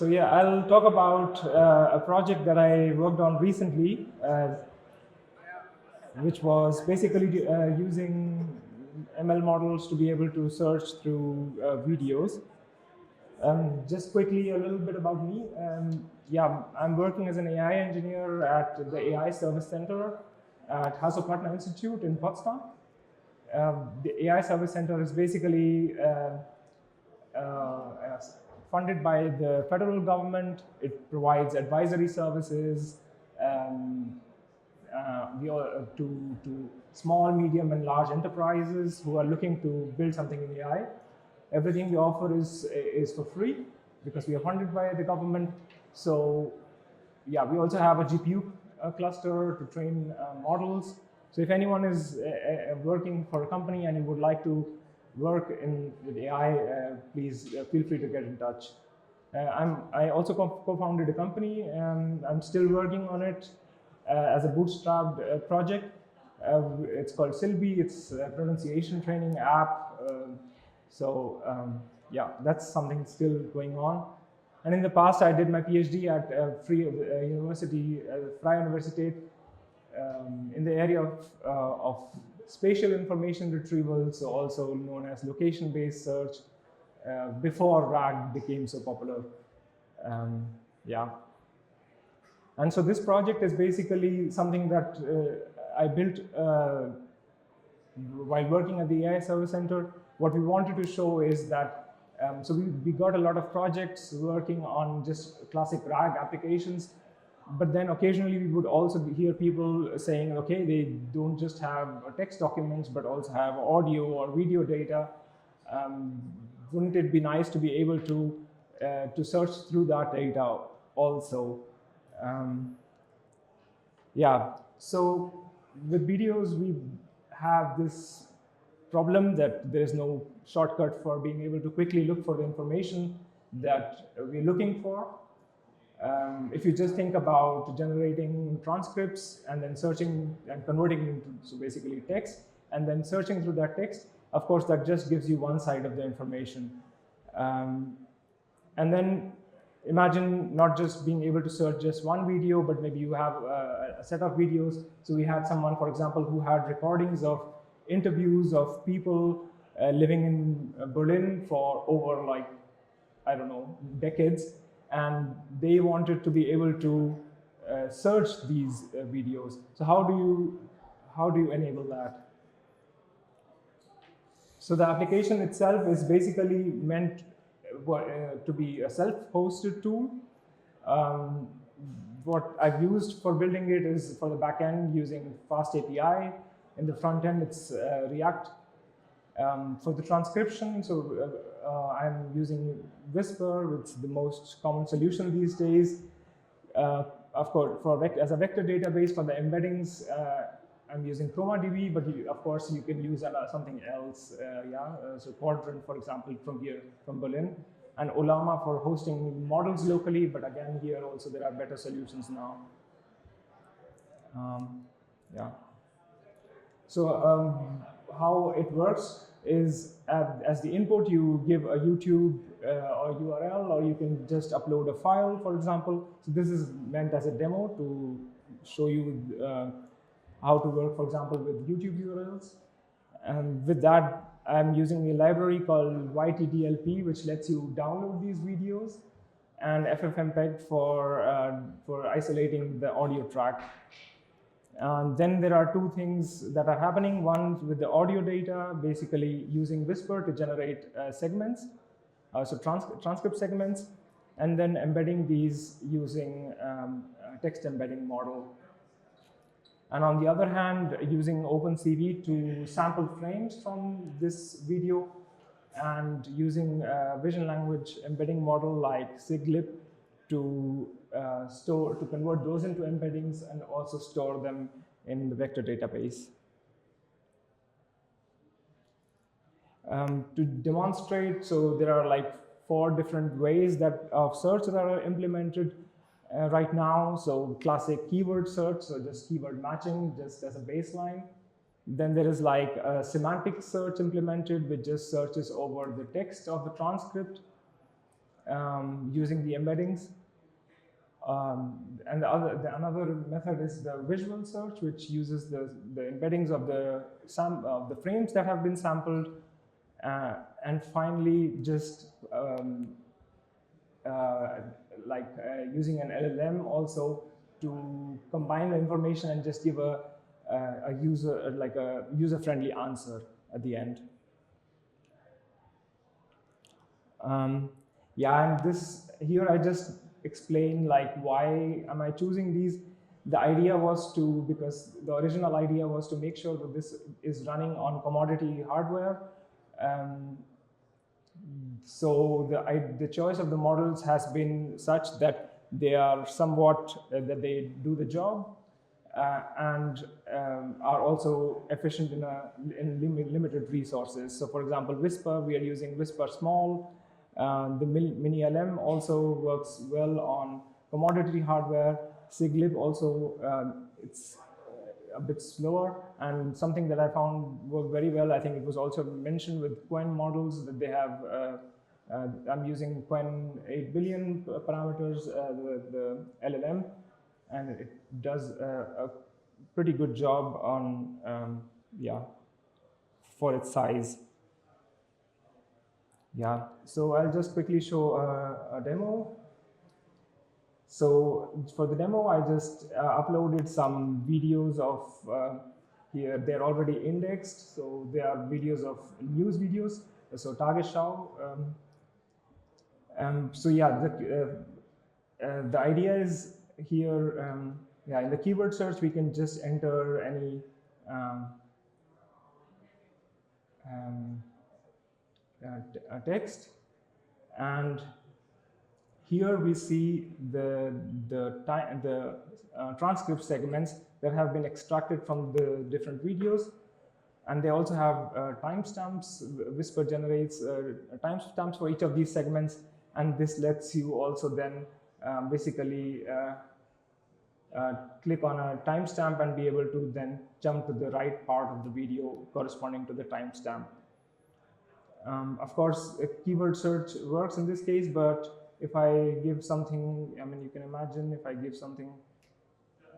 So yeah, I'll talk about a project that I worked on recently, which was basically using ML models to be able to search through videos. Just quickly, a little bit about me. Yeah, I'm working as an AI engineer at the AI Service Center at Hasso-Plattner Institute in Potsdam. The AI Service Center is basically funded by the federal government. It provides advisory services to small, medium, and large enterprises who are looking to build something in AI. Everything we offer is for free because we are funded by the government. So yeah, we also have a GPU cluster to train models. So if anyone is working for a company and you would like to work with AI, please feel free to get in touch. I also co-founded a company. I'm still working on it as a bootstrapped project. It's called Sylby. It's a pronunciation training app. Yeah, that's something still going on. And in the past, I did my PhD at Freie Universität in the area of spatial information retrieval, so also known as location-based search, before RAG became so popular. Yeah. And so this project is basically something that I built while working at the AI Service Center. What we wanted to show is that, so we got a lot of projects working on just classic RAG applications, but then occasionally we would also hear people saying, okay, they don't just have text documents, but also have audio or video data. Wouldn't it be nice to be able to search through that data also? Yeah, so with videos, we have this problem that there is no shortcut for being able to quickly look for the information that we're looking for. If you just think about generating transcripts and then searching and converting into, so basically text, and then searching through that text, of course, that just gives you one side of the information. And then imagine not just being able to search just one video, but maybe you have a set of videos. So we had someone, for example, who had recordings of interviews of people living in Berlin for over, like, I don't know, decades. And they wanted to be able to search these videos. So how do you enable that? So the application itself is basically meant to be a self-hosted tool. What I've used for building it is for the backend using Fast API. In the front end, it's React. For the transcription, so I'm using Whisper. It's the most common solution these days. Of course, as a vector database for the embeddings, I'm using ChromaDB, but of course you can use something else. So Quadrant, for example, from Berlin, and Olama for hosting models locally. But again, here also there are better solutions now. Yeah. So how it works is as the input, you give a YouTube or URL, or you can just upload a file, for example. So this is meant as a demo to show you how to work, for example, with YouTube URLs. And with that, I'm using a library called YTDLP, which lets you download these videos, and FFmpeg for isolating the audio track. And then there are two things that are happening. One with the audio data, basically using Whisper to generate segments, so transcript segments, and then embedding these using text embedding model. And on the other hand, using OpenCV to sample frames from this video, and using vision language embedding model like SIGLib to convert those into embeddings and also store them in the vector database. To demonstrate, so there are like 4 different ways of search that are implemented right now. So classic keyword search, so just keyword matching, just as a baseline. Then there is like a semantic search implemented, which just searches over the text of the transcript. using the embeddings. And another method is the visual search, which uses the embeddings of the frames that have been sampled, and finally just using an LLM also to combine the information and just give a user-friendly answer at the end. Yeah, and here I just explain like why am I choosing these. The idea was because the original idea was to make sure that this is running on commodity hardware. So the choice of the models has been such that they are somewhat, that they do the job, and are also efficient in limited resources. So for example, Whisper, we are using Whisper Small. The Mini LM also works well on commodity hardware. Siglib also, it's a bit slower, and something that I found worked very well, I think it was also mentioned with Qwen models, that they have, I'm using Qwen 8 billion parameters, the LLM, and it does a pretty good job on, for its size. Yeah, so I'll just quickly show a demo. So for the demo, I just uploaded some videos of, here they're already indexed. So they are videos of news videos. So Tagesschau. So yeah, the idea is here, in the keyword search, we can just enter any text, and here we see the transcript segments that have been extracted from the different videos, and they also have timestamps. Whisper generates timestamps for each of these segments, and this lets you also then basically click on a timestamp and be able to then jump to the right part of the video corresponding to the timestamp. Of course, a keyword search works in this case, but if I give something, I mean, you can imagine if I give something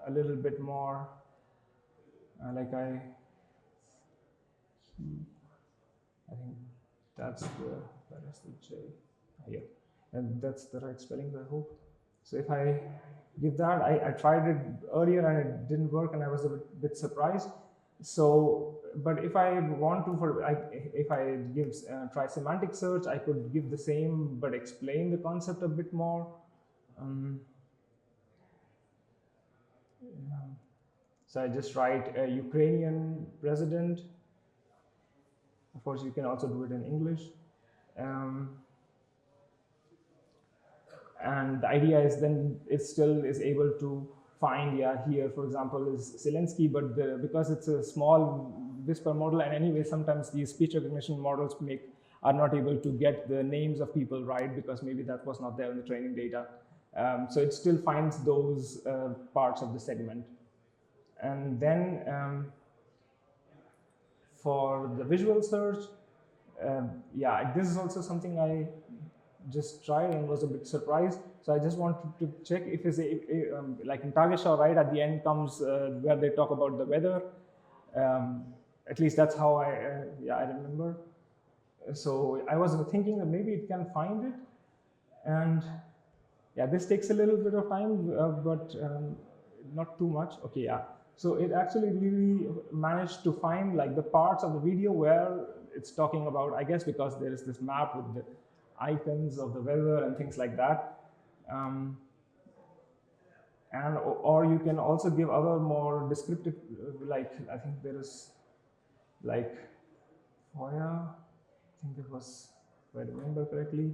a little bit more, like I think that's where is the J? Here, and that's the right spelling, I hope. So if I give that, I tried it earlier and it didn't work, and I was a bit surprised. So, but if I want to, if I give try semantic search, I could give the same but explain the concept a bit more. So I just write a Ukrainian president. Of course, you can also do it in English. And the idea is then it still is able to find, here, for example, is Zelensky, but because it's a small Whisper model, and anyway, sometimes these speech recognition models are not able to get the names of people right, because maybe that was not there in the training data. So it still finds those parts of the segment. And then for the visual search, this is also something I just tried and was a bit surprised. So I just wanted to check if it's like in Tagesschau, right at the end comes where they talk about the weather. At least that's how I remember. So I was thinking that maybe it can find it, and this takes a little bit of time, but not too much. Okay, so it actually really managed to find like the parts of the video where it's talking about, I guess because there is this map with the icons of the weather and things like that. Or you can also give other more descriptive, like I think there is like Foya, I think it was, if I remember correctly.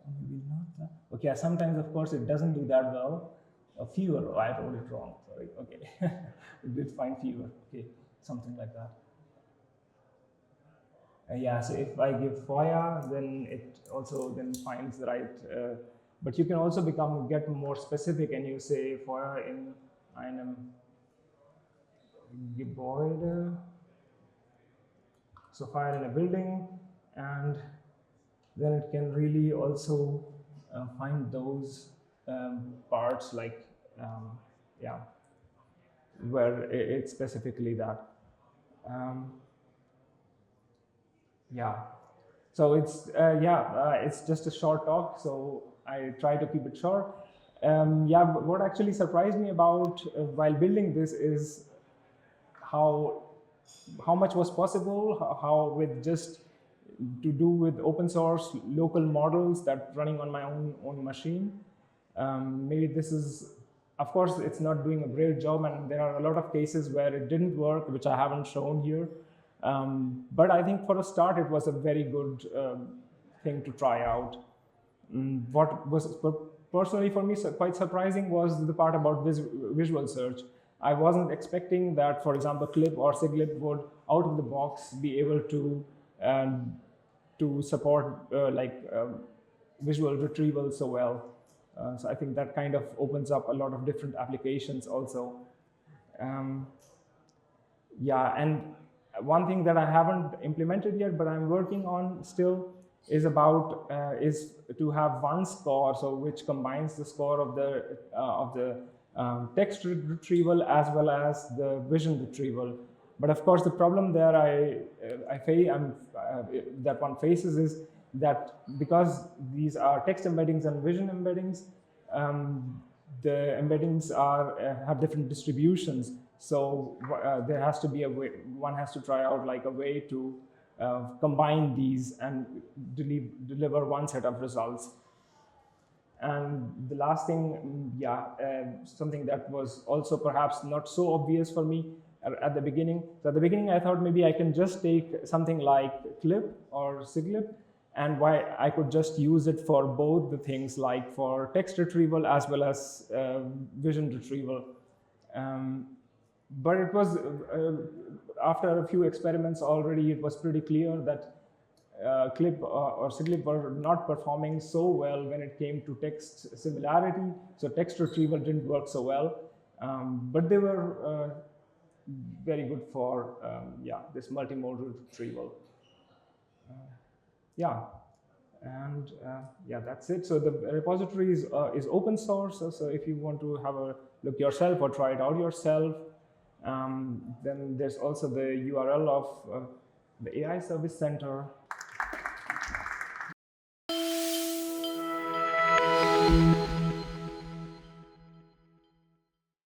Maybe not that. Okay, sometimes of course it doesn't do that well. Fever, I wrote it wrong, sorry, okay. It did find fever, okay, something like that. So if I give Foya, then it also then finds the right, but you can also get more specific, and you say Foya in einem Gebäude, so fire in a building, and then it can really also find those parts like, yeah, where it's specifically that. Yeah, so it's just a short talk, so I try to keep it short. Yeah, but what actually surprised me about while building this is how much was possible, how with just to do with open source local models that running on my own machine. Maybe this is, of course, it's not doing a great job, and there are a lot of cases where it didn't work, which I haven't shown here. But I think for a start, it was a very good thing to try out. What was personally for me quite surprising was the part about visual search. I wasn't expecting that, for example, Clip or Siglip would out of the box be able to support visual retrieval so well. So I think that kind of opens up a lot of different applications also. Yeah, and one thing that I haven't implemented yet, but I'm working on still, is to have one score, so which combines the score of the text retrieval as well as the vision retrieval. But of course, the problem there that one faces is that because these are text embeddings and vision embeddings, the embeddings have different distributions. So there has to be a way, one has to try out like a way to combine these and deliver one set of results. And the last thing, something that was also perhaps not so obvious for me at the beginning. So at the beginning, I thought maybe I can just take something like Clip or Siglip, and why I could just use it for both the things, like for text retrieval as well as vision retrieval. But it was, after a few experiments already, it was pretty clear that Clip or Siglip were not performing so well when it came to text similarity. So text retrieval didn't work so well, but they were very good for this multimodal retrieval. That's it. So the repository is open source. So if you want to have a look yourself or try it out yourself, then there's also the URL of the AI Service Center.